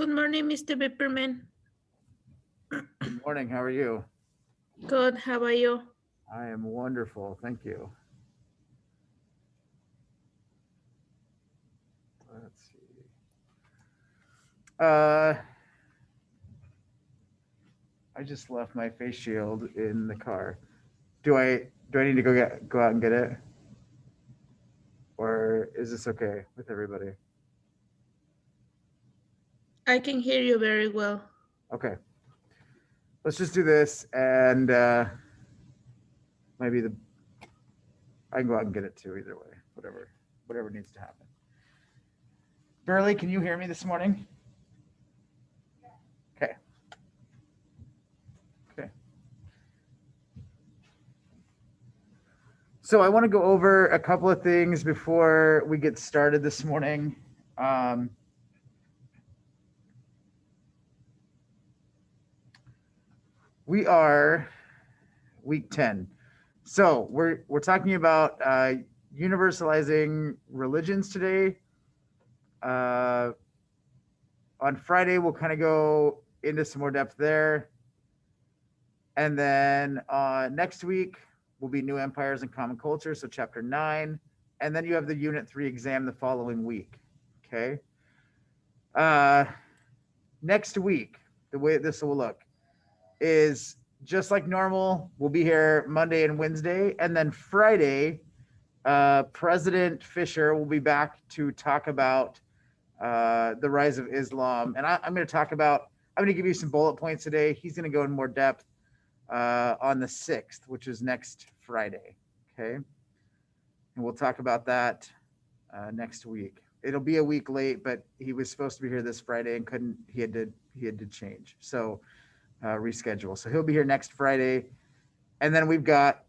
Good morning, Mr. Pepperman. Good morning. How are you? Good, how are you? I am wonderful. Thank you. Let's see. Uh, I just left my face shield in the car. Do I need to go out and get it, or is this okay with everybody? I can hear you very well. Okay. Let's just do this, and maybe the I can go out and get it too. Either way, whatever needs to happen. Burley, can you hear me this morning? Okay. Okay. So I want to go over a couple of things before we get started this morning. Um, we are week 10. So we're talking about universalizing religions today. Uh, on Friday, we'll kind of go into some more depth there. And then next week will be New Empires and Common Culture, so chapter 9. And then you have the Unit 3 exam the following week. Okay. Uh, Next week, the way this will look is just like normal. We'll be here Monday and Wednesday. And then Friday, President Fisher will be back to talk about the rise of Islam. And I'm going to I'm going to give you some bullet points today. He's going to go in more depth on the 6th, which is next Friday. Okay. And we'll talk about that next week. It'll be a week late, but he was supposed to be here this Friday and couldn't. He had to change. So reschedule. So he'll be here next Friday. And then we've got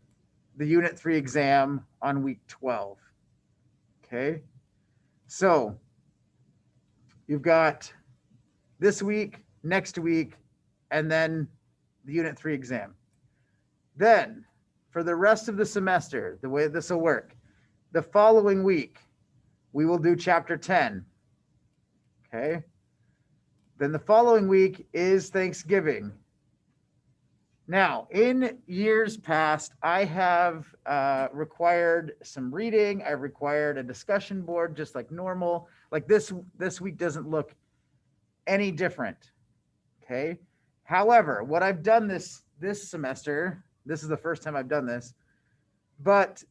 the Unit 3 exam on week 12. Okay. So you've got this week, next week, and then the Unit 3 exam. Then for the rest of the semester, the way this will work, the following week, we will do chapter 10. Okay. Then the following week is Thanksgiving. Now, in years past, I have required some reading. I've required a discussion board, just like normal. Like this week doesn't look any different. Okay. However, what I've done this semester, this is the first time I've done this, but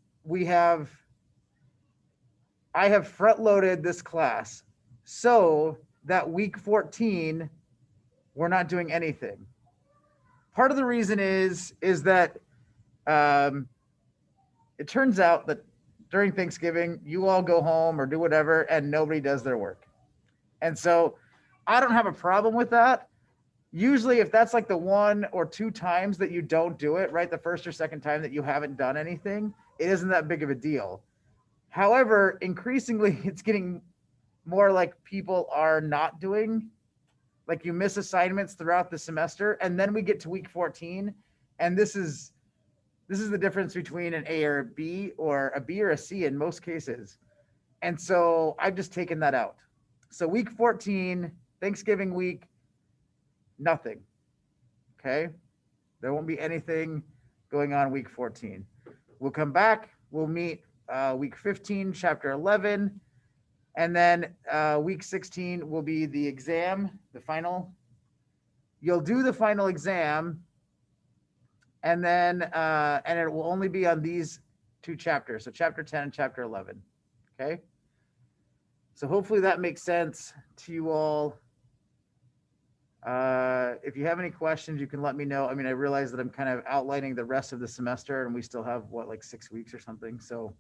I have front loaded this class so that week 14 we're not doing anything. Part of the reason is that it turns out that during Thanksgiving, you all go home or do whatever, and nobody does their work. And so I don't have a problem with that. Usually, if that's like the one or two times that you don't do it, right, the first or second time that you haven't done anything, it isn't that big of a deal. However, increasingly, it's getting more like people are not doing, like you miss assignments throughout the semester, and then we get to week 14, and this is the difference between an A or a B, or a B or a C in most cases. And so I've just taken that out. So week 14, Thanksgiving week, nothing. Okay. There won't be anything going on week 14. We'll come back. We'll meet week 15, chapter 11. And then week 16 will be the exam, the final. You'll do the final exam, and then and it will only be on these two chapters, so chapter 10 and chapter 11. Okay. So hopefully that makes sense to you all. If you have any questions, you can let me know. I mean, I realize that I'm kind of outlining the rest of the semester, and we still have like 6 weeks or something. So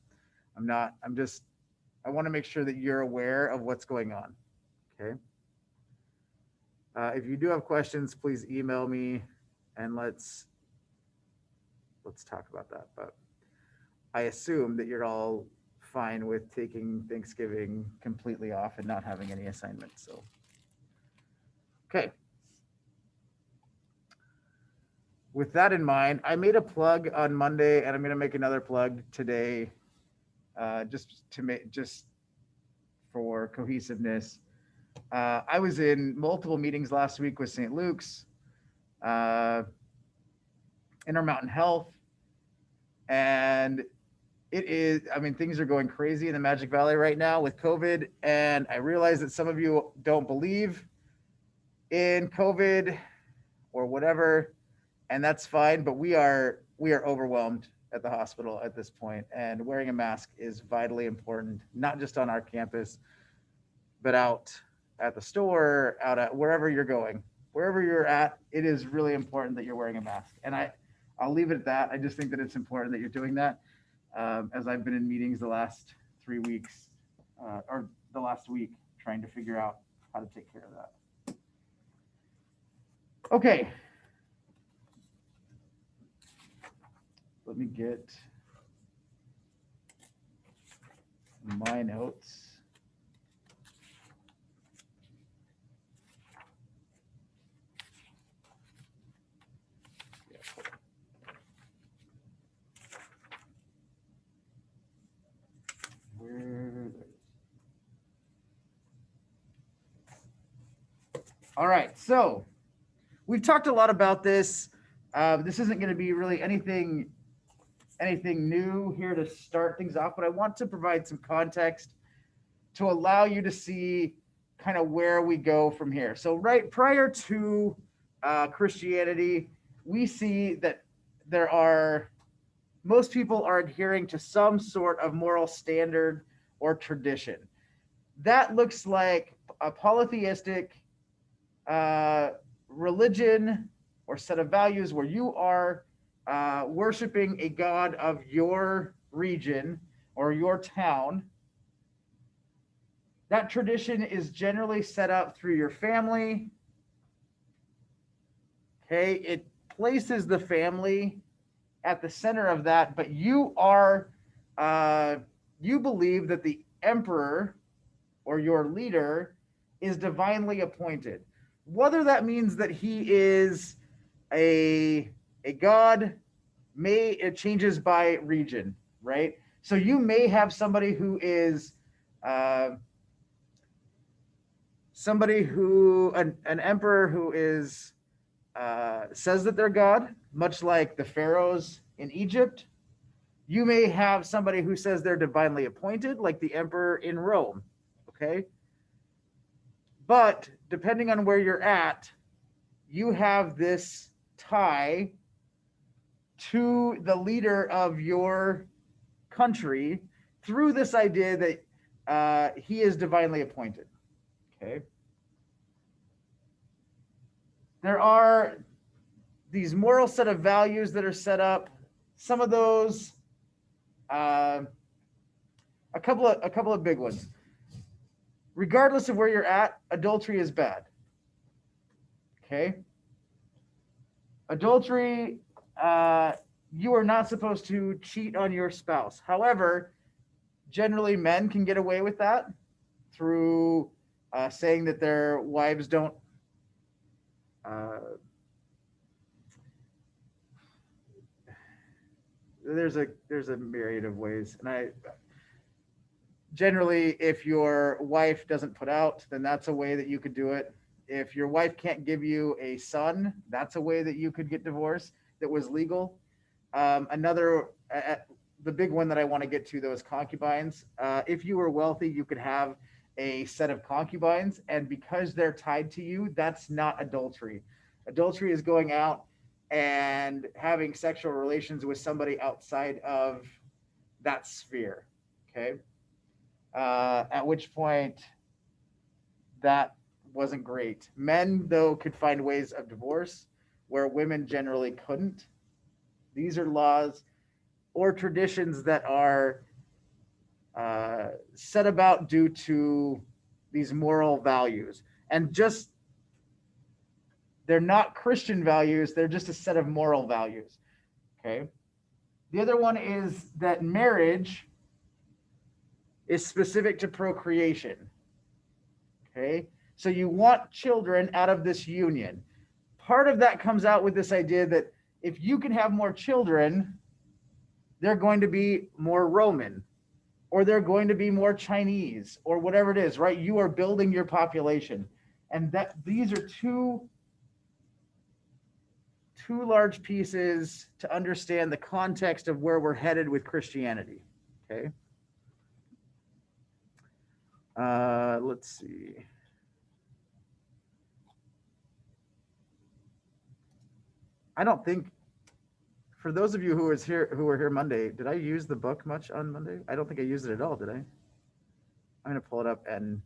I want to make sure that you're aware of what's going on. Okay. If you do have questions, please email me, and let's talk about that. But I assume that you're all fine with taking Thanksgiving completely off and not having any assignments. So, okay. With that in mind, I made a plug on Monday, and I'm going to make another plug today, just for cohesiveness. I was in multiple meetings last week with St. Luke's, uh, Intermountain Health, and it is, I mean, things are going crazy in the Magic Valley right now with COVID. And I realize that some of you don't believe in COVID or whatever, and that's fine. But we are overwhelmed at the hospital at this point, and wearing a mask is vitally important, not just on our campus, but out at the store, out at wherever you're going, wherever you're at. It is really important that you're wearing a mask, and I'll leave it at that. I just think that it's important that you're doing that. As I've been in meetings the last 3 weeks, or the last week, trying to figure out how to take care of that. Okay, let me get my notes. Where? All right, so we've talked a lot about this. This isn't going to be really anything new here to start things off, but I want to provide some context to allow you to see kind of where we go from here. So, right prior to Christianity, we see that there are most people are adhering to some sort of moral standard or tradition. That looks like a polytheistic uh, religion or set of values where you are worshiping a god of your region or your town. That tradition is generally set up through your family. Okay, it places the family at the center of that, but uh, you believe that the emperor or your leader is divinely appointed. Whether that means that he is a a god, may it changes by region, right? So you may have somebody who is uh, somebody who an emperor who is says that they're God, much like the pharaohs in Egypt. You may have somebody who says they're divinely appointed, like the emperor in Rome. Okay, but depending on where you're at, you have this tie to the leader of your country through this idea that he is divinely appointed. Okay. There are these moral set of values that are set up. Some of those, uh, a couple of big ones. Regardless of where you're at, adultery is bad. Okay. Adultery, you are not supposed to cheat on your spouse. However, generally men can get away with that through saying that their wives don't. Uh, there's a myriad of ways, and I generally, if your wife doesn't put out, then that's a way that you could do it. If your wife can't give you a son, that's a way that you could get divorced that was legal. Another, the big one that I want to get to, though, is concubines. If you were wealthy, you could have a set of concubines, and because they're tied to you, that's not adultery. Adultery is going out and having sexual relations with somebody outside of that sphere. Okay. At which point, that wasn't great. Men, though, could find ways of divorce where women generally couldn't. These are laws or traditions that are set about due to these moral values. And just, they're not Christian values, they're just a set of moral values. Okay. The other one is that marriage is specific to procreation. Okay. So you want children out of this union. Part of that comes out with this idea that if you can have more children, they're going to be more Roman. or they're going to be more Chinese, or whatever it is, right? You are building your population. And that these are two large pieces to understand the context of where we're headed with Christianity. Okay. Let's see. I don't think, for those of you who were here Monday, did I use the book much on Monday? I don't think I used it at all, did I? I'm gonna pull it up and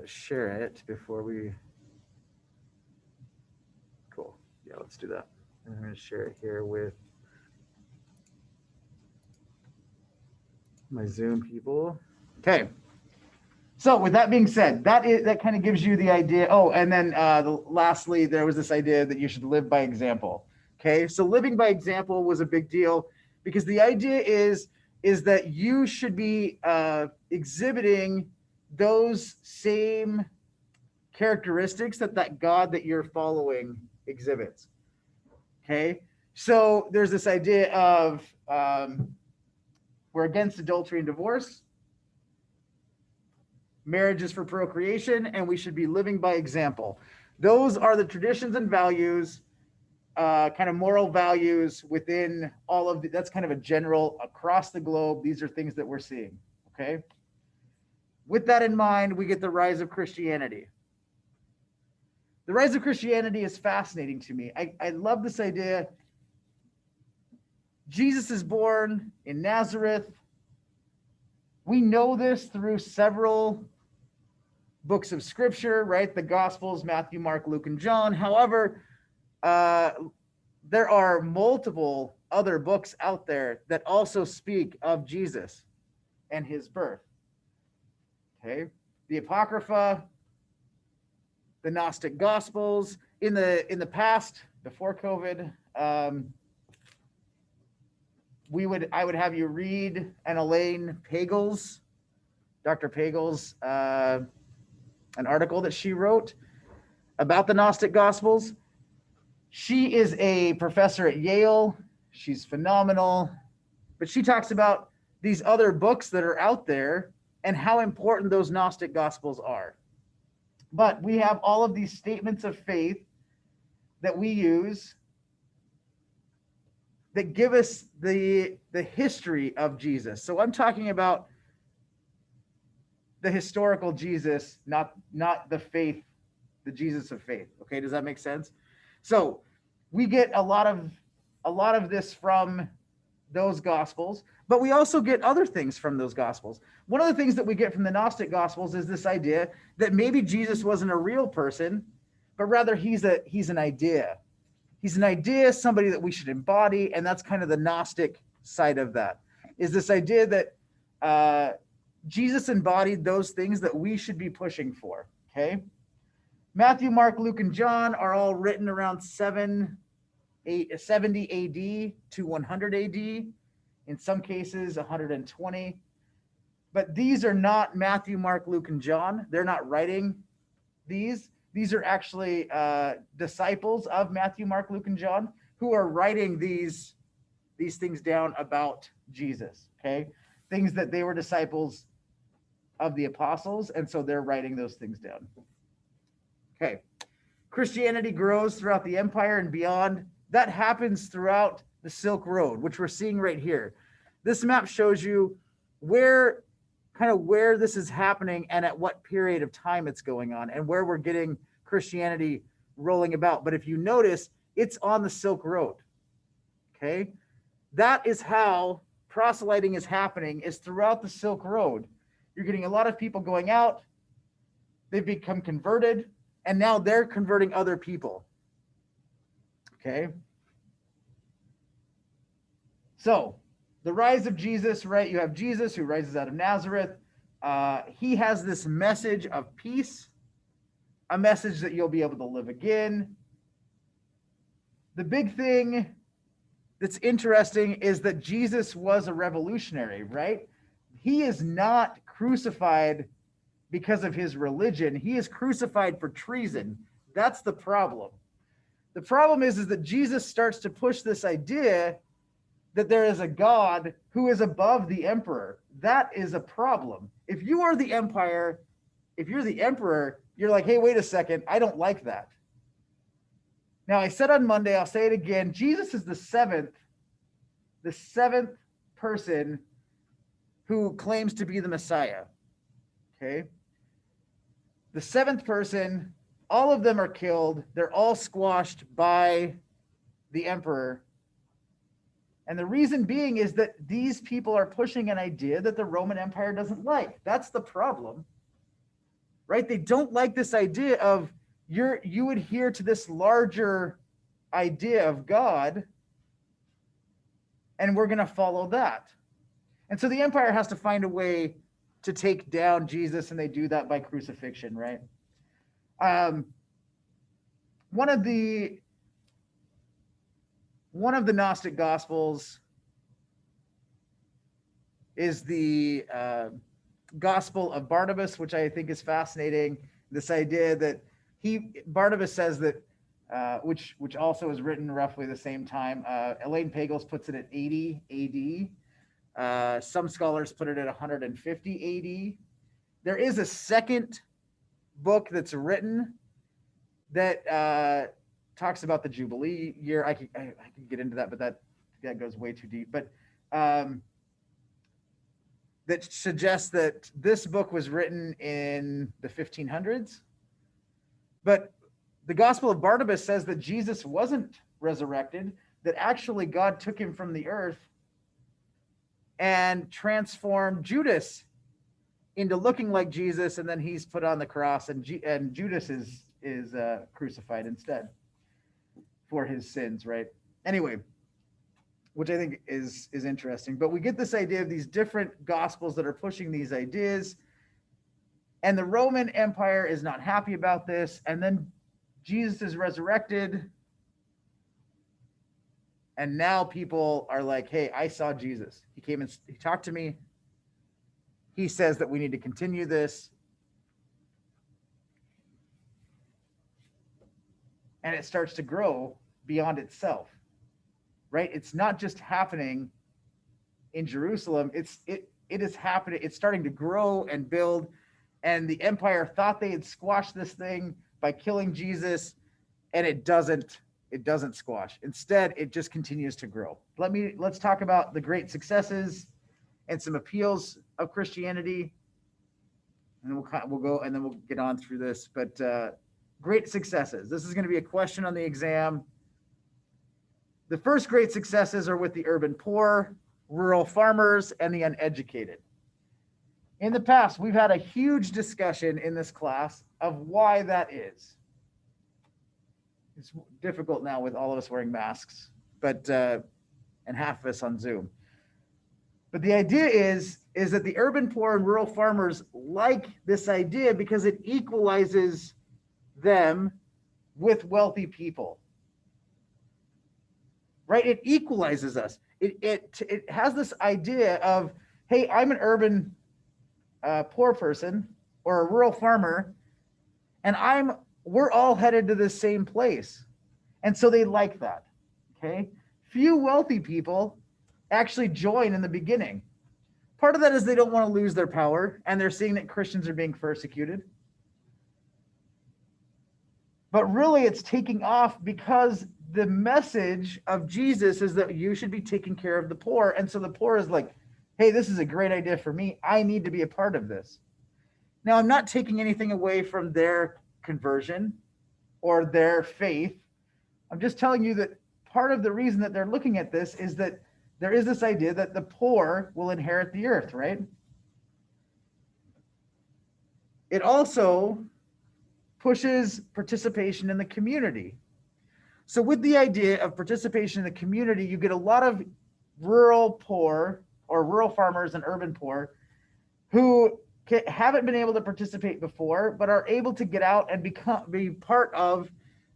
share it before we. Cool. Yeah, let's do that. I'm gonna share it here with my Zoom people. Okay. So with that being said, that kind of gives you the idea. Oh, and then lastly, there was this idea that you should live by example. Okay, so living by example was a big deal because the idea is that you should be exhibiting those same characteristics that God that you're following exhibits. Okay, so there's this idea of we're against adultery and divorce. Marriage is for procreation, and we should be living by example. Those are the traditions and values, kind of moral values within all of that's kind of a general across the globe. These are things that we're seeing. Okay. With that in mind, we get the rise of Christianity. The rise of Christianity is fascinating to me. I love this idea. Jesus is born in Nazareth. We know this through several books of scripture, right? The Gospels, Matthew, Mark, Luke, and John. However, there are multiple other books out there that also speak of Jesus and his birth. Okay, the Apocrypha, the Gnostic Gospels. In the past, before COVID, I would have you read Elaine Pagel's, Dr. Pagel's, an article that she wrote about the Gnostic Gospels. She is a professor at Yale. She's phenomenal. But she talks about these other books that are out there and how important those Gnostic Gospels are. But we have all of these statements of faith that we use that give us the history of Jesus. So I'm talking about the historical Jesus, not the faith, the Jesus of faith. Okay, does that make sense? So we get a lot of this from those gospels, but we also get other things from those gospels. One of the things that we get from the Gnostic Gospels is this idea that maybe Jesus wasn't a real person, but rather he's an idea. He's an idea, somebody that we should embody, and that's kind of the Gnostic side of that. Is this idea that Jesus embodied those things that we should be pushing for. Okay, Matthew, Mark, Luke, and John are all written around 70 AD to 100 AD, in some cases 120. But these are not Matthew, Mark, Luke, and John. They're not writing these. These are actually disciples of Matthew, Mark, Luke, and John who are writing these things down about Jesus. Okay, things that they were disciples of the apostles, and so they're writing those things down. Okay, Christianity grows throughout the empire and beyond. That happens throughout the Silk Road, which we're seeing right here. This map shows you where this is happening and at what period of time it's going on and where we're getting Christianity rolling about. But if you notice, it's on the Silk Road. Okay, that is how proselyting is happening, is throughout the Silk Road. You're getting a lot of people going out, they've become converted, and now they're converting other people. Okay. So the rise of Jesus, right? You have Jesus who rises out of Nazareth. He has this message of peace, a message that you'll be able to live again. The big thing that's interesting is that Jesus was a revolutionary, right? He is not crucified because of his religion. He is crucified for treason. That's the problem. The problem is that Jesus starts to push this idea that there is a God who is above the emperor. That is a problem. If you are the empire, if you're the emperor, you're like, hey, wait a second, I don't like that. Now, I said on Monday, I'll say it again, Jesus is the seventh person who claims to be the Messiah. Okay? The seventh person, all of them are killed. They're all squashed by the emperor. And the reason being is that these people are pushing an idea that the Roman Empire doesn't like. That's the problem, right? They don't like this idea of you adhere to this larger idea of God, and we're going to follow that. And so the empire has to find a way to take down Jesus, and they do that by crucifixion, right? Um, one of the Gnostic Gospels is the Gospel of Barnabas, which I think is fascinating. This idea that Barnabas says that, which also is written roughly the same time. Elaine Pagels puts it at 80 AD. Some scholars put it at 150 AD. There is a second book that's written that talks about the Jubilee year. I can get into that, but that goes way too deep. But that suggests that this book was written in the 1500s. But the Gospel of Barnabas says that Jesus wasn't resurrected, that actually God took him from the earth and transformed Judas into looking like Jesus, and then he's put on the cross, and Judas is crucified instead for his sins, right? Anyway, which I think is interesting. But we get this idea of these different gospels that are pushing these ideas, and the Roman Empire is not happy about this, and then Jesus is resurrected, and now people are like, hey, I saw Jesus. He came and he talked to me. He says that we need to continue this. And it starts to grow beyond itself, right? It's not just happening in Jerusalem. It is happening. It's starting to grow and build. And the empire thought they had squashed this thing by killing Jesus, and it doesn't squash. Instead, it just continues to grow. Let's talk about the great successes and some appeals of Christianity, and we'll go, and then we'll get on through this. But great successes. This is going to be a question on the exam. The first great successes are with the urban poor, rural farmers, and the uneducated. In the past, we've had a huge discussion in this class of why that is. It's difficult now with all of us wearing masks, but and half of us on Zoom. But the idea is that the urban poor and rural farmers like this idea because it equalizes them with wealthy people, right? It equalizes us. It has this idea of, hey, I'm an urban poor person or a rural farmer, and we're all headed to the same place. And so they like that, okay? Few wealthy people actually join in the beginning. Part of that is they don't want to lose their power, and they're seeing that Christians are being persecuted. But really, it's taking off because the message of Jesus is that you should be taking care of the poor. And so the poor is like, hey, this is a great idea for me. I need to be a part of this. Now, I'm not taking anything away from their conversion or their faith. I'm just telling you that part of the reason that they're looking at this is that there is this idea that the poor will inherit the earth, right? It also pushes participation in the community. So with the idea of participation in the community, you get a lot of rural poor or rural farmers and urban poor who haven't been able to participate before, but are able to get out and be part of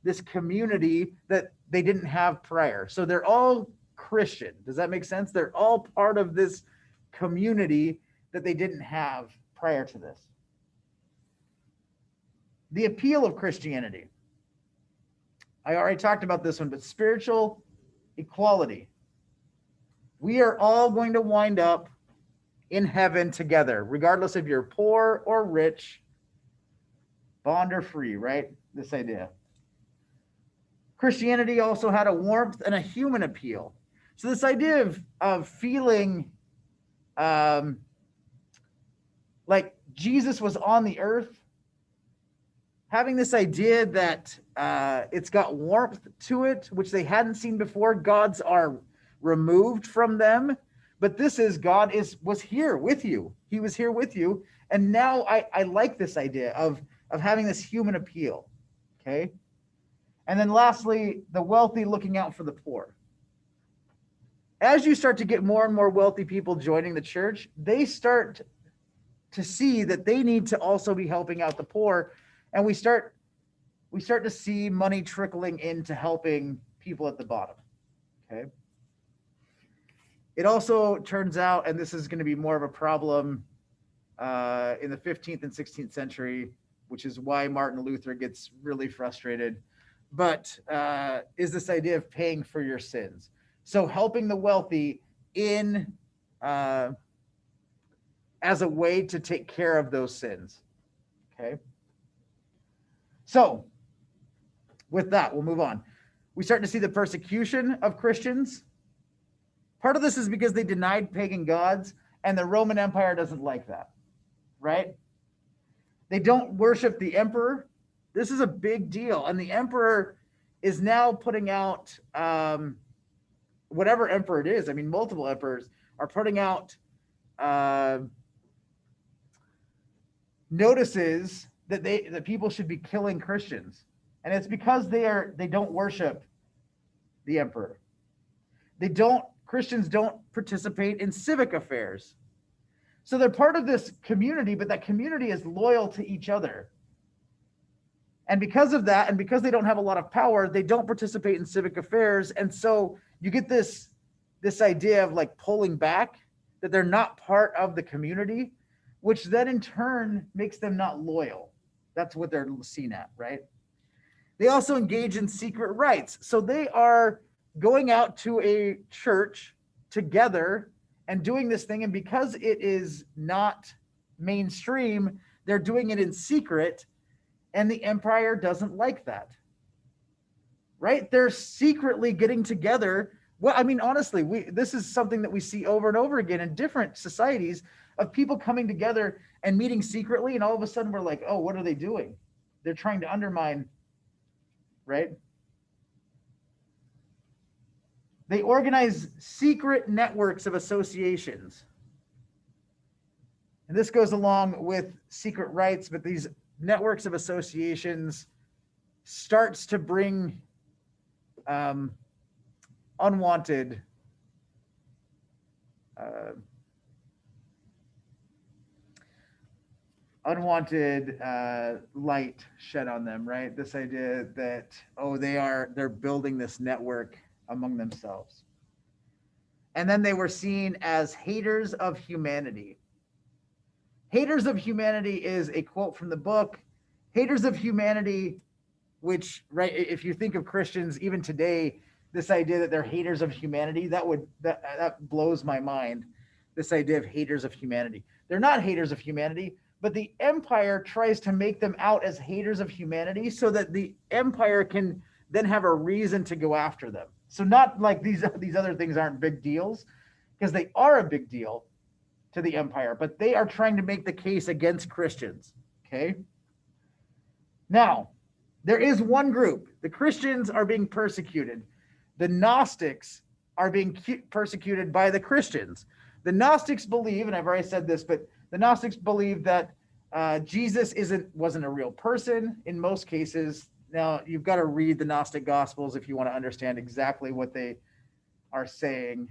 this community that they didn't have prior. So they're all Christian. Does that make sense? They're all part of this community that they didn't have prior to this. The appeal of Christianity. I already talked about this one, but spiritual equality. We are all going to wind up in heaven together, regardless if you're poor or rich, bond or free, right? This idea. Christianity also had a warmth and a human appeal. So this idea of feeling um, like Jesus was on the earth, having this idea that it's got warmth to it, which they hadn't seen before. Gods are removed from them, but this is God was here with you. He was here with you, and now I like this idea of having this human appeal. Okay, and then lastly, the wealthy looking out for the poor. As you start to get more and more wealthy people joining the church, they start to see that they need to also be helping out the poor, and we start to see money trickling into helping people at the bottom. Okay. It also turns out, and this is going to be more of a problem in the 15th and 16th century, which is why Martin Luther gets really frustrated, but is this idea of paying for your sins. So helping the wealthy in uh, as a way to take care of those sins. Okay. So with that, we'll move on. We start to see the persecution of Christians. Part of this is because they denied pagan gods, and the Roman Empire doesn't like that, right? They don't worship the emperor. This is a big deal. And the emperor is now putting out whatever emperor it is. I mean, multiple emperors are putting out notices that people should be killing Christians. And it's because they don't worship the emperor. Christians don't participate in civic affairs. So they're part of this community, but that community is loyal to each other. And because of that, and because they don't have a lot of power, they don't participate in civic affairs. And so you get this idea of like pulling back, that they're not part of the community, which then in turn makes them not loyal. That's what they're seen at, right? They also engage in secret rites. So they are going out to a church together and doing this thing. And because it is not mainstream, they're doing it in secret. And the empire doesn't like that, right? They're secretly getting together. Well, I mean, honestly, this is something that we see over and over again in different societies of people coming together and meeting secretly. And all of a sudden we're like, oh, what are they doing? They're trying to undermine, right? They organize secret networks of associations. And this goes along with secret rites, but these networks of associations starts to bring unwanted light shed on them, right? This idea that, oh, they're building this network among themselves. And then they were seen as haters of humanity. Haters of humanity is a quote from the book. Haters of humanity, which, right, if you think of Christians even today, this idea that they're haters of humanity, that blows my mind. This idea of haters of humanity. They're not haters of humanity, but the empire tries to make them out as haters of humanity so that the empire can then have a reason to go after them. So not like these other things aren't big deals, because they are a big deal to the empire, but they are trying to make the case against Christians. Okay. Now, there is one group. The Christians are being persecuted. The Gnostics are being persecuted by the Christians. The Gnostics believe, and I've already said this, but the Gnostics believe that Jesus wasn't a real person in most cases. Now, you've got to read the Gnostic Gospels if you want to understand exactly what they are saying,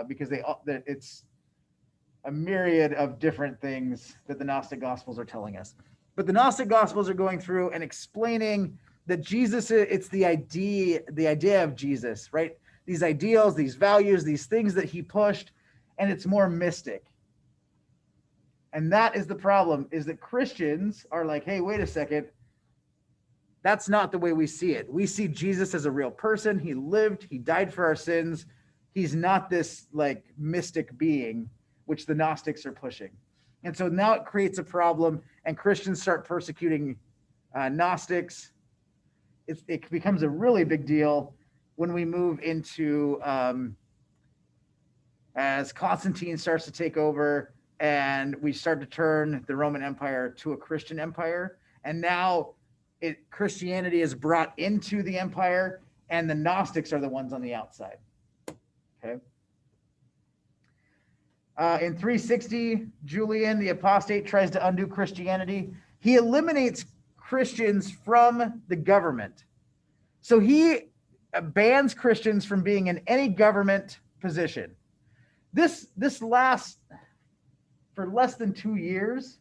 because it's a myriad of different things that the Gnostic Gospels are telling us. But the Gnostic Gospels are going through and explaining that Jesus, it's the idea of Jesus, right? These ideals, these values, these things that he pushed, and it's more mystic. And that is the problem, is that Christians are like, hey, wait a second. That's not the way we see it. We see Jesus as a real person. He lived, he died for our sins. He's not this like mystic being, which the Gnostics are pushing. And so now it creates a problem, and Christians start persecuting Gnostics. It becomes a really big deal when we move into as Constantine starts to take over and we start to turn the Roman Empire to a Christian empire. And now Christianity is brought into the empire, and the Gnostics are the ones on the outside. Okay. In 360, Julian, the apostate, tries to undo Christianity. He eliminates Christians from the government. So he bans Christians from being in any government position. This lasts for less than 2 years,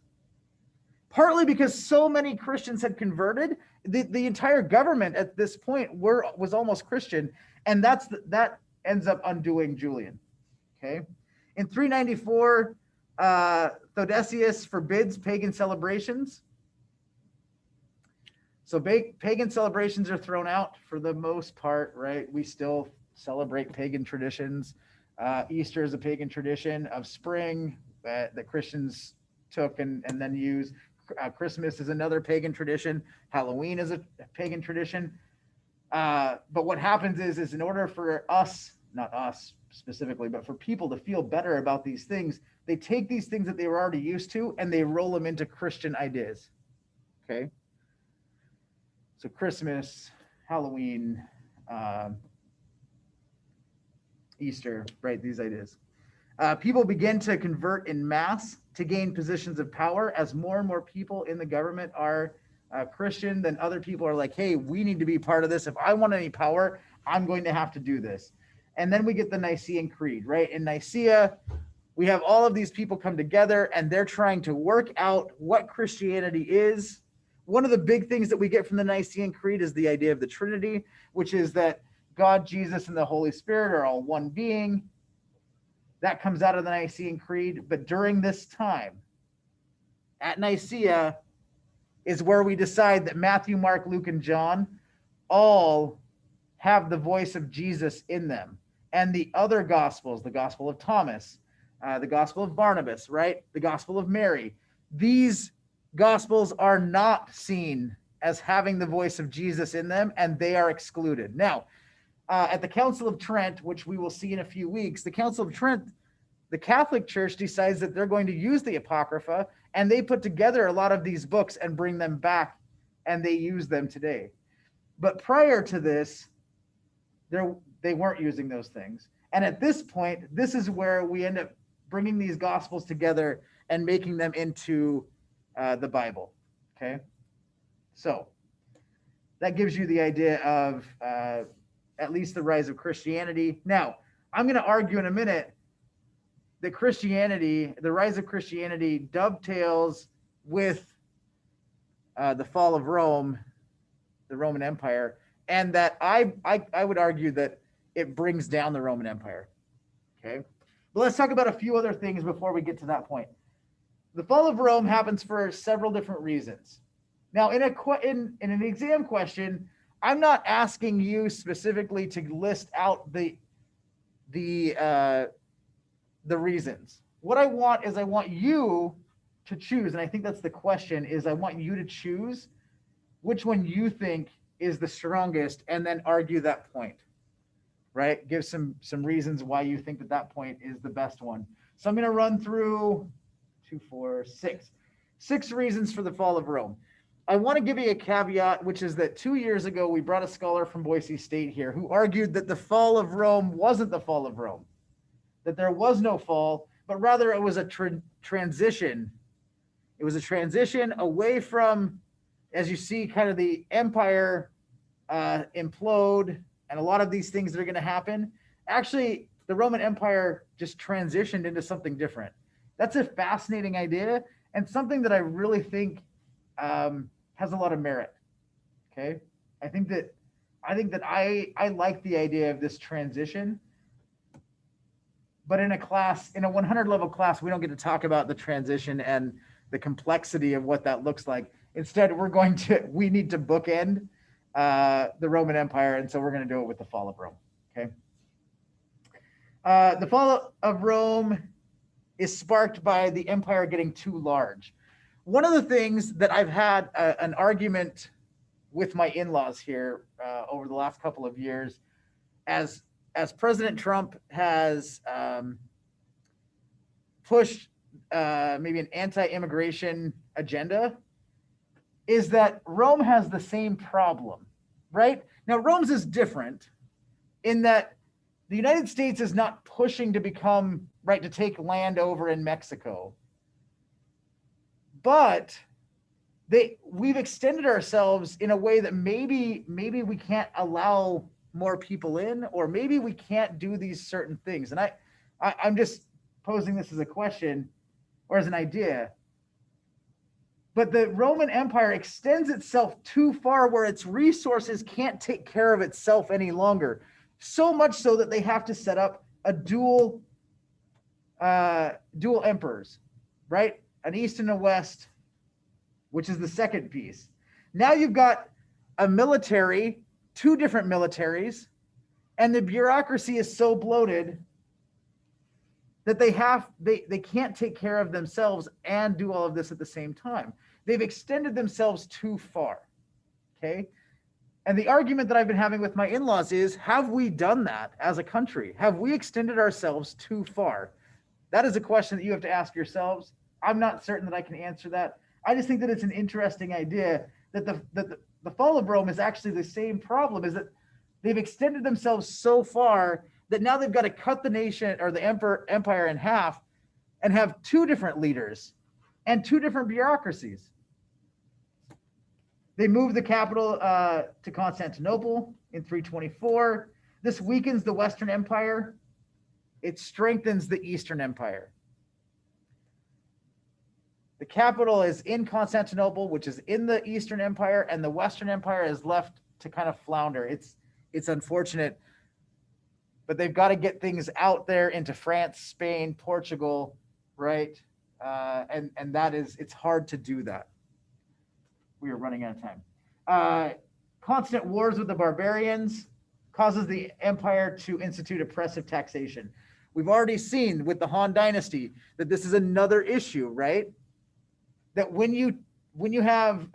partly because so many Christians had converted. The entire government at this point was almost Christian, and that ends up undoing Julian. Okay. In 394, Theodosius forbids pagan celebrations. So pagan celebrations are thrown out for the most part, right? We still celebrate pagan traditions. Easter is a pagan tradition of spring that Christians took and then used. Christmas is another pagan tradition. Halloween is a pagan tradition. But what happens is in order for us, not us specifically, but for people to feel better about these things, they take these things that they were already used to and they roll them into Christian ideas. Okay. So Christmas, Halloween, Easter, right? These ideas. People begin to convert in mass to gain positions of power as more and more people in the government are Christian. Then other people are like, hey, we need to be part of this. If I want any power, I'm going to have to do this. And then we get the Nicene Creed, right? In Nicaea, we have all of these people come together and they're trying to work out what Christianity is. One of the big things that we get from the Nicene Creed is the idea of the Trinity, which is that God, Jesus, and the Holy Spirit are all one being. That comes out of the Nicene Creed. But during this time, at Nicaea, is where we decide that Matthew, Mark, Luke, and John all have the voice of Jesus in them. And the other Gospels, the Gospel of Thomas, the Gospel of Barnabas, right? The Gospel of Mary. These Gospels are not seen as having the voice of Jesus in them, and they are excluded. Now, at the Council of Trent, which we will see in a few weeks, the Council of Trent, the Catholic Church decides that they're going to use the Apocrypha, and they put together a lot of these books and bring them back, and they use them today. But prior to this, they weren't using those things. And at this point, this is where we end up bringing these Gospels together and making them into the Bible. Okay? So that gives you the idea of at least the rise of Christianity. Now, I'm going to argue in a minute that the rise of Christianity dovetails with the fall of Rome, the Roman Empire, and that I would argue that it brings down the Roman Empire. Okay? But let's talk about a few other things before we get to that point. The fall of Rome happens for several different reasons. Now, in an exam question, I'm not asking you specifically to list out the reasons. What I want you to choose, and I think that's the question, is I want you to choose which one you think is the strongest and then argue that point, right? Give some reasons why you think that point is the best one. So I'm going to run through 6 reasons for the fall of Rome. I want to give you a caveat, which is that 2 years ago, we brought a scholar from Boise State here who argued that the fall of Rome wasn't the fall of Rome, that there was no fall, but rather it was a transition. It was a transition away from, as you see, kind of the empire implode and a lot of these things that are going to happen. Actually, the Roman Empire just transitioned into something different. That's a fascinating idea and something that I really think has a lot of merit. Okay, I think that I like the idea of this transition, but in a 100 level class, we don't get to talk about the transition and the complexity of what that looks like. Instead, we need to bookend the Roman Empire, and so we're going to do it with the fall of Rome. Okay. The fall of Rome is sparked by the empire getting too large. One of the things that I've had an argument with my in-laws here over the last couple of years, as President Trump has pushed maybe an anti-immigration agenda, is that Rome has the same problem, right? Now, Rome's is different in that the United States is not pushing to become right to take land over in Mexico, but we've extended ourselves in a way that maybe we can't allow more people in, or maybe we can't do these certain things. And I'm just posing this as a question or as an idea. But the Roman Empire extends itself too far where its resources can't take care of itself any longer. So much so that they have to set up a dual emperors, right? An East and a West, which is the second piece. Now you've got a military, two different militaries, and the bureaucracy is so bloated that they can't take care of themselves and do all of this at the same time. They've extended themselves too far. Okay. And the argument that I've been having with my in-laws is, have we done that as a country? Have we extended ourselves too far? That is a question that you have to ask yourselves. I'm not certain that I can answer that. I just think that it's an interesting idea that the fall of Rome is actually the same problem, is that they've extended themselves so far that now they've got to cut the nation or the empire in half and have two different leaders and two different bureaucracies. They moved the capital to Constantinople in 324. This weakens the Western Empire. It strengthens the Eastern Empire. The capital is in Constantinople, which is in the Eastern Empire, and the Western Empire is left to kind of flounder. It's unfortunate, but they've got to get things out there into France, Spain, Portugal, right? And it's hard to do that. We are running out of time. Constant wars with the barbarians causes the empire to institute oppressive taxation. We've already seen with the Han Dynasty that this is another issue, right? That when you have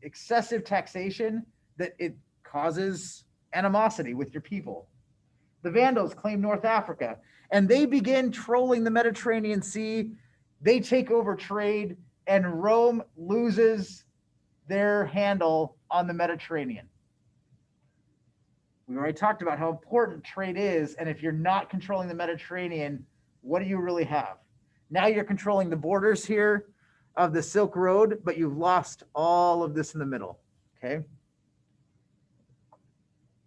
excessive taxation, that it causes animosity with your people. The Vandals claim North Africa, and they begin trolling the Mediterranean Sea. They take over trade, and Rome loses their handle on the Mediterranean. We already talked about how important trade is, and if you're not controlling the Mediterranean, what do you really have? Now you're controlling the borders here of the Silk Road, but you've lost all of this in the middle, okay?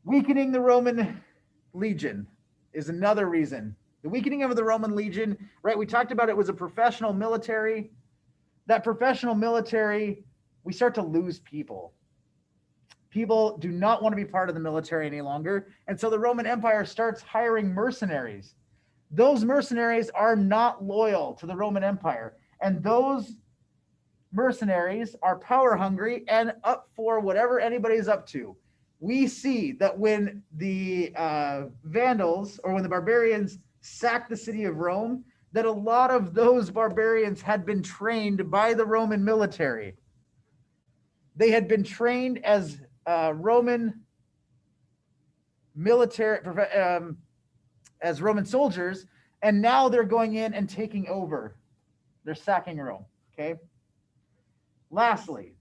Weakening the Roman legion is another reason. The weakening of the Roman legion, right? We talked about it was a professional military. That professional military, we start to lose people. People do not want to be part of the military any longer. And so the Roman Empire starts hiring mercenaries. Those mercenaries are not loyal to the Roman Empire. And those mercenaries are power hungry and up for whatever anybody's up to. We see that when the Vandals, or when the barbarians sacked the city of Rome, that a lot of those barbarians had been trained by the Roman military. They had been trained as Roman military, as Roman soldiers, and now they're going in and taking over. They're sacking Rome, okay? Lastly,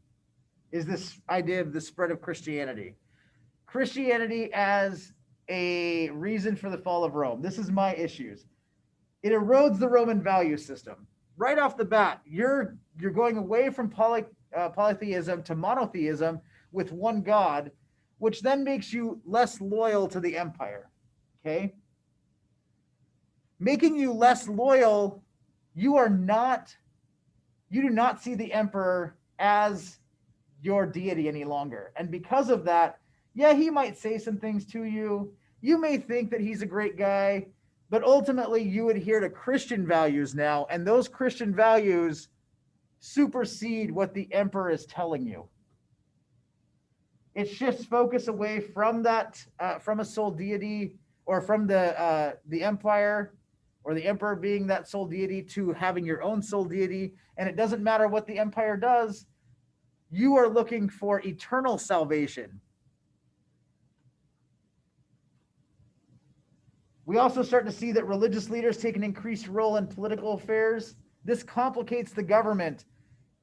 is this idea of the spread of Christianity. Christianity as a reason for the fall of Rome. This is my issues. It erodes the Roman value system. Right off the bat, you're going away from polytheism to monotheism with one God, which then makes you less loyal to the empire, okay? Making you less loyal, you do not see the emperor as your deity any longer. And because of that, yeah, he might say some things to you. You may think that he's a great guy, but ultimately you adhere to Christian values now, and those Christian values supersede what the emperor is telling you. It shifts focus away from that from a sole deity or from the empire or the emperor being that sole deity to having your own sole deity. And it doesn't matter what the empire does, you are looking for eternal salvation. We also start to see that religious leaders take an increased role in political affairs. This complicates the government.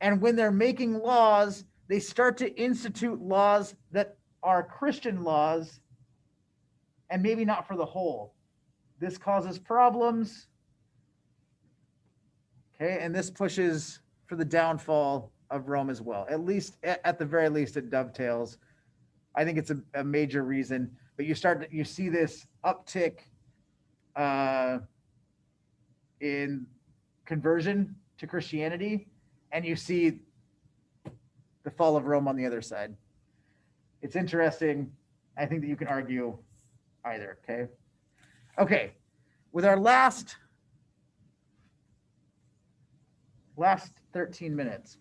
And when they're making laws, they start to institute laws that are Christian laws and maybe not for the whole. This causes problems. Okay, and this pushes for the downfall of Rome as well. At least, at the very least, it dovetails. I think it's a major reason. But you see this uptick uh, in conversion to Christianity, and you see the fall of Rome on the other side. It's interesting. I think that you can argue either. Okay. With our last 13 minutes,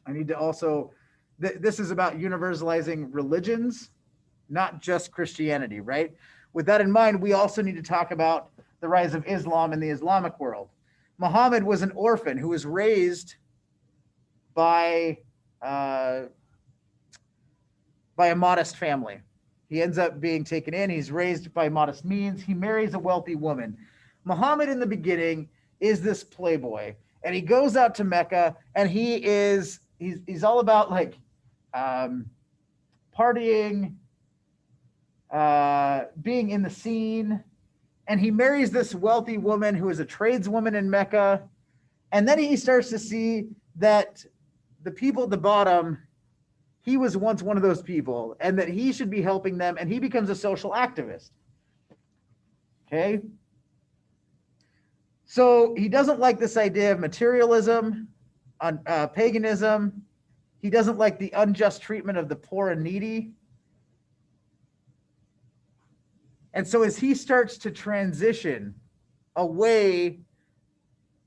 I need to also. This is about universalizing religions, not just Christianity, right? With that in mind, we also need to talk about the rise of Islam in the Islamic world. Muhammad was an orphan who was raised by uh, by a modest family. He ends up being taken in. He's raised by modest means. He marries a wealthy woman. Muhammad, in the beginning, is this playboy, and he goes out to Mecca, and he's all about like partying, being in the scene, and he marries this wealthy woman who is a tradeswoman in Mecca, and then he starts to see that the people at the bottom, he was once one of those people, and that he should be helping them, and he becomes a social activist. Okay? So he doesn't like this idea of materialism, paganism. He doesn't like the unjust treatment of the poor and needy. And so as he starts to transition away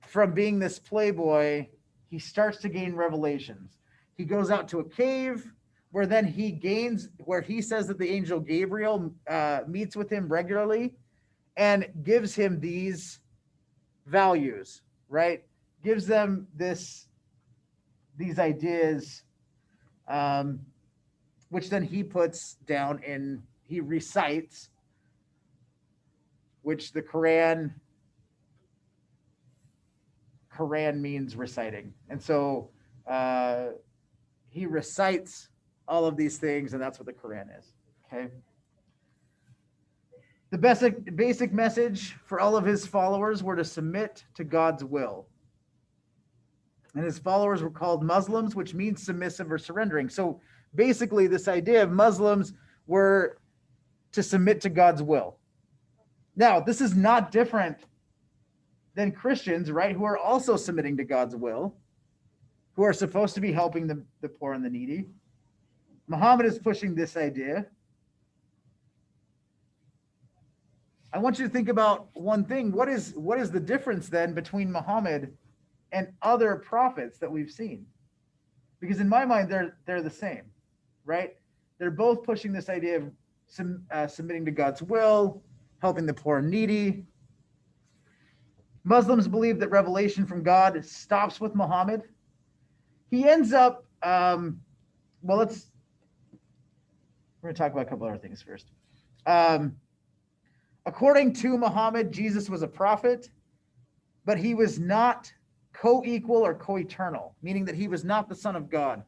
from being this playboy, he starts to gain revelations. He goes out to a cave where he says that the angel Gabriel meets with him regularly and gives him these values, right? Gives them these ideas, which then he puts down he recites, which the Quran means reciting. And so he recites all of these things, and that's what the Quran is. Okay. The basic message for all of his followers were to submit to God's will. And his followers were called Muslims, which means submissive or surrendering. So basically, this idea of Muslims were to submit to God's will. Now, this is not different than Christians, right, who are also submitting to God's will, who are supposed to be helping the poor and the needy. Muhammad is pushing this idea. I want you to think about one thing. What is the difference then between Muhammad and other prophets that we've seen? Because in my mind, they're the same, right? They're both pushing this idea of submitting to God's will, helping the poor and needy. Muslims believe that revelation from God stops with Muhammad. He ends up, we're going to talk about a couple other things first. According to Muhammad, Jesus was a prophet, but he was not co-equal or co-eternal, meaning that he was not the Son of God.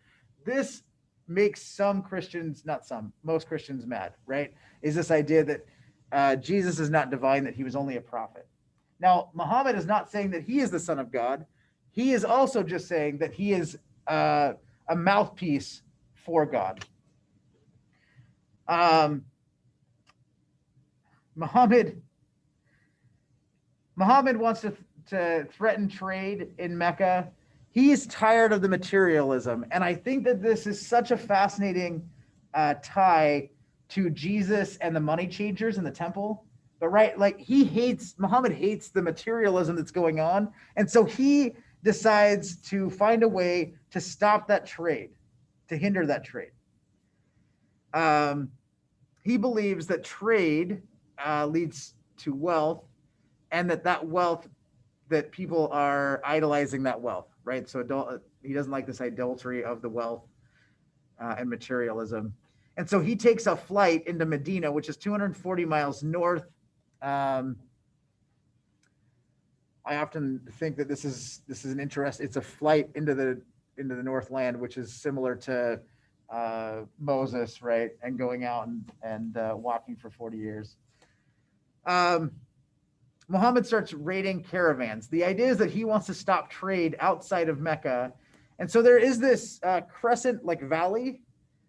This makes most Christians mad, right? Is this idea that Jesus is not divine, that he was only a prophet. Now, Muhammad is not saying that he is the Son of God. He is also just saying that he is a mouthpiece for God. Muhammad wants to threaten trade in Mecca. He's tired of the materialism. And I think that this is such a fascinating tie to Jesus and the money changers in the temple. But right, like Muhammad hates the materialism that's going on. And so he decides to find a way to stop that trade, to hinder that trade. Um, he believes that trade leads to wealth, and that wealth that people are idolizing that wealth, right? So he doesn't like this idolatry of the wealth and materialism. And so he takes a flight into Medina, which is 240 miles north. Um, I often think that this is an interest. It's a flight into the Northland, which is similar to Moses, right? And going out and walking for 40 years. Um, Muhammad starts raiding caravans. The idea is that he wants to stop trade outside of Mecca. And so there is this crescent like valley.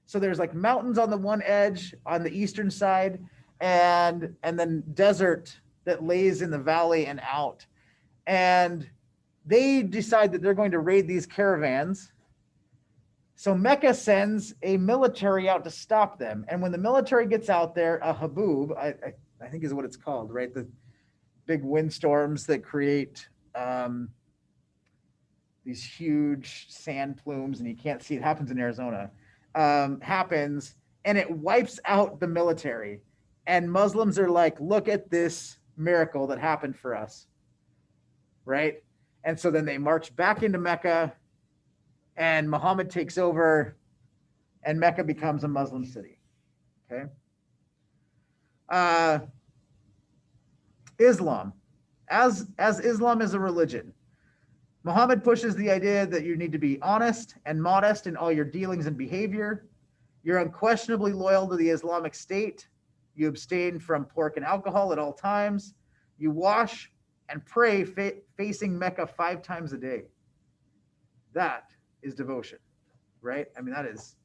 So there's like mountains on the one edge on the eastern side, and then desert that lays in the valley and out. And they decide that they're going to raid these caravans. So Mecca sends a military out to stop them. And when the military gets out there, a haboob, I think is what it's called, right? The big windstorms that create these huge sand plumes, and you can't see it. Happens in Arizona. Happens, and it wipes out the military. And Muslims are like, look at this miracle that happened for us, right? And so then they march back into Mecca, and Muhammad takes over, and Mecca becomes a Muslim city. Okay. Uh, Islam, as Islam is a religion, Muhammad pushes the idea that you need to be honest and modest in all your dealings and behavior. You're unquestionably loyal to the Islamic State. You abstain from pork and alcohol at all times. You wash and pray facing Mecca 5 times a day. That is devotion, right? I mean, that is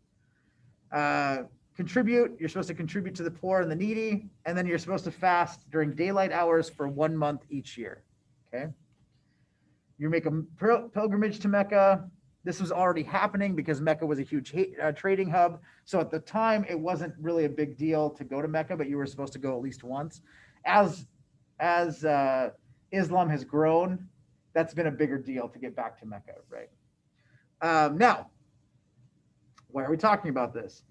contribute. You're supposed to contribute to the poor and the needy, and then you're supposed to fast during daylight hours for 1 month each year. Okay. You make a pilgrimage to Mecca. This was already happening because Mecca was a huge trading hub. So at the time, it wasn't really a big deal to go to Mecca, but you were supposed to go at least once. As Islam has grown, that's been a bigger deal to get back to Mecca, right? Now, why are we talking about this?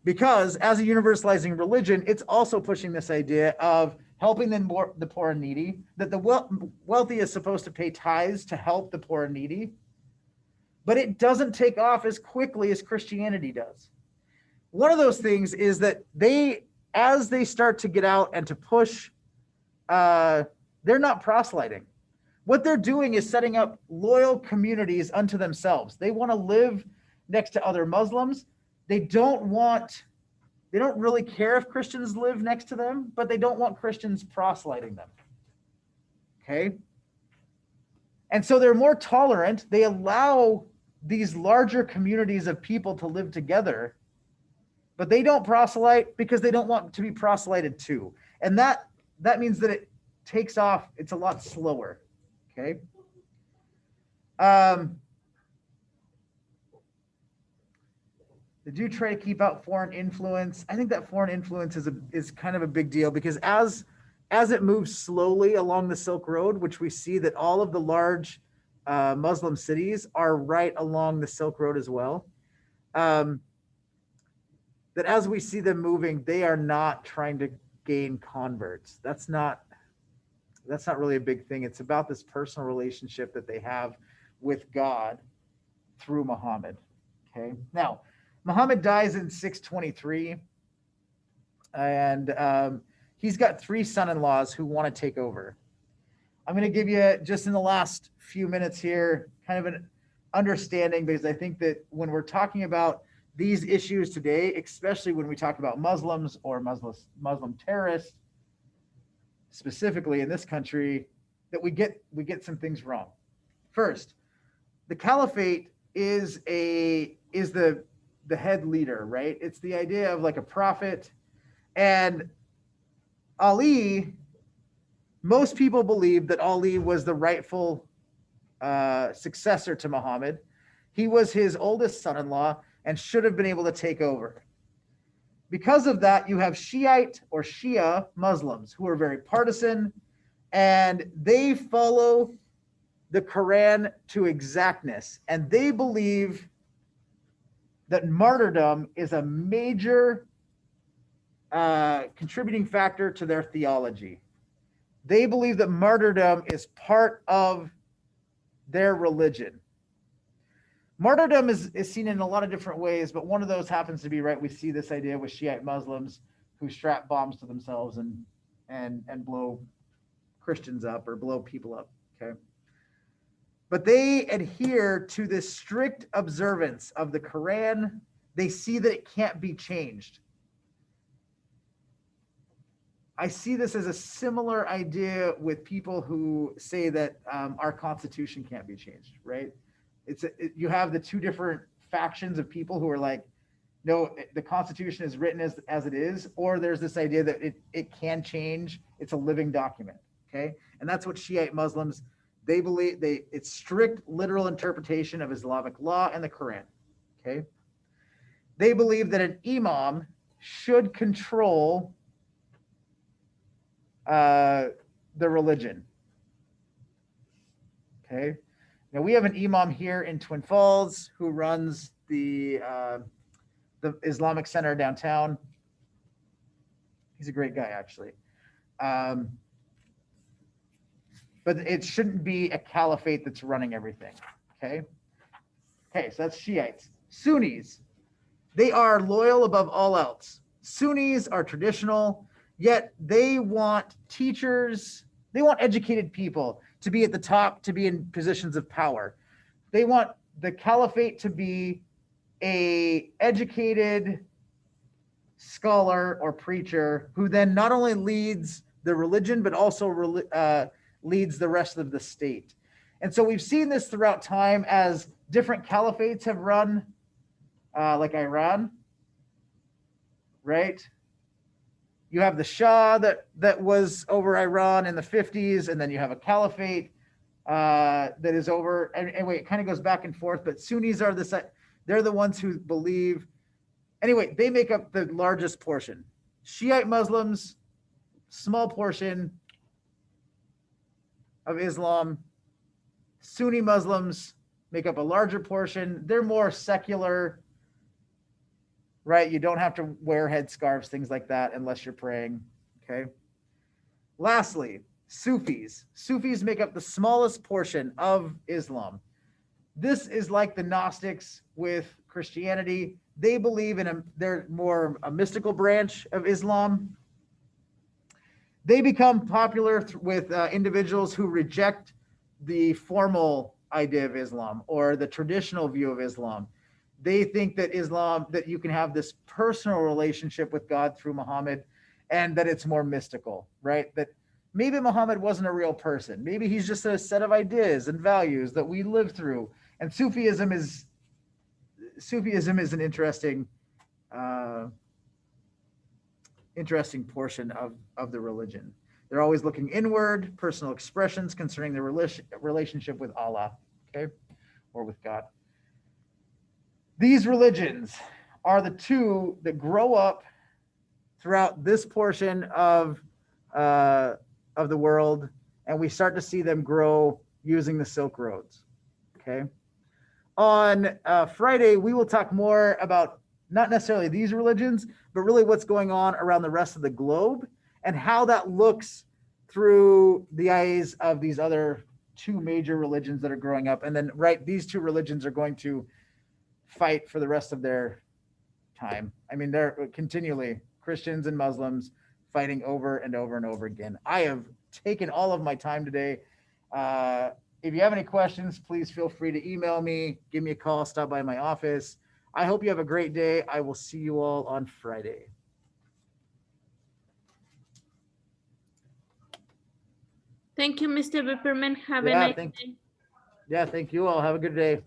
Because as a universalizing religion, it's also pushing this idea of helping the poor and needy, that the wealthy is supposed to pay tithes to help the poor and needy, but it doesn't take off as quickly as Christianity does. One of those things is that as they start to get out and to push, they're not proselyting. What they're doing is setting up loyal communities unto themselves. They want to live next to other Muslims. They don't really care if Christians live next to them, but they don't want Christians proselyting them. Okay? And so they're more tolerant. They allow these larger communities of people to live together, but they don't proselyte because they don't want to be proselyted to. And that means that it takes off. It's a lot slower. Okay? They do try to keep out foreign influence. I think that foreign influence is kind of a big deal because as it moves slowly along the Silk Road, which we see that all of the large Muslim cities are right along the Silk Road as well, that as we see them moving, they are not trying to gain converts. That's not really a big thing. It's about this personal relationship that they have with God through Muhammad. Okay. Now, Muhammad dies in 623, and he's got 3 son-in-laws who want to take over. I'm going to give you, just in the last few minutes here, kind of an understanding, because I think that when we're talking about these issues today, especially when we talk about Muslims or Muslim terrorists, specifically in this country, that we get some things wrong. First, the caliphate is the head leader, right? It's the idea of like a prophet. And Ali, most people believe that Ali was the rightful successor to Muhammad. He was his oldest son-in-law and should have been able to take over. Because of that, you have Shiite or Shia Muslims who are very partisan, and they follow the Quran to exactness. And they believe that martyrdom is a major contributing factor to their theology. They believe that martyrdom is part of their religion. Martyrdom is seen in a lot of different ways, but one of those happens to be, right, we see this idea with Shiite Muslims who strap bombs to themselves and blow Christians up or blow people up. Okay. But they adhere to this strict observance of the Quran. They see that it can't be changed. I see this as a similar idea with people who say that our Constitution can't be changed, right? You have the two different factions of people who are like, no, the Constitution is written as it is, or there's this idea that it can change. It's a living document, okay? And that's what Shiite Muslims, they believe, it's strict literal interpretation of Islamic law and the Quran, okay? They believe that an imam should control the religion, okay? Now we have an imam here in Twin Falls who runs the Islamic Center downtown. He's a great guy, actually. But it shouldn't be a caliphate that's running everything. Okay. Okay, so that's Shiites. Sunnis, they are loyal above all else. Sunnis are traditional, yet they want teachers, they want educated people to be at the top, to be in positions of power. They want the caliphate to be a educated scholar or preacher who then not only leads the religion but also leads the rest of the state. And so we've seen this throughout time as different caliphates have run, like Iran, right? You have the Shah that was over Iran in the 50s, and then you have a caliphate that is over. And anyway, it kind of goes back and forth. But Sunnis are they're the ones who believe. Anyway, they make up the largest portion. Shiite Muslims, small portion of Islam. Sunni Muslims make up a larger portion. They're more secular, right? You don't have to wear headscarves, things like that, unless you're praying, okay? Lastly, Sufis. Sufis make up the smallest portion of Islam. This is like the Gnostics with Christianity. They believe they're more a mystical branch of Islam. They become popular with individuals who reject the formal idea of Islam or the traditional view of Islam. They think that Islam, that you can have this personal relationship with God through Muhammad, and that it's more mystical, right? That maybe Muhammad wasn't a real person. Maybe he's just a set of ideas and values that we live through. And Sufism is an interesting portion of the religion. They're always looking inward, personal expressions concerning their relationship with Allah, okay, or with God. These religions are the two that grow up throughout this portion of the world, and we start to see them grow using the Silk Roads. Okay. On Friday, we will talk more about not necessarily these religions, but really what's going on around the rest of the globe and how that looks through the eyes of these other two major religions that are growing up. And then, right, these two religions are going to fight for the rest of their time. I mean, they're continually Christians and Muslims fighting over and over and over again. I have taken all of my time today. If you have any questions, please feel free to email me, give me a call, stop by my office. I hope you have a great day. I will see you all on Friday. Thank you, Mr. Bipperman. Have a Yeah, nice day. thank you all. Have a good day.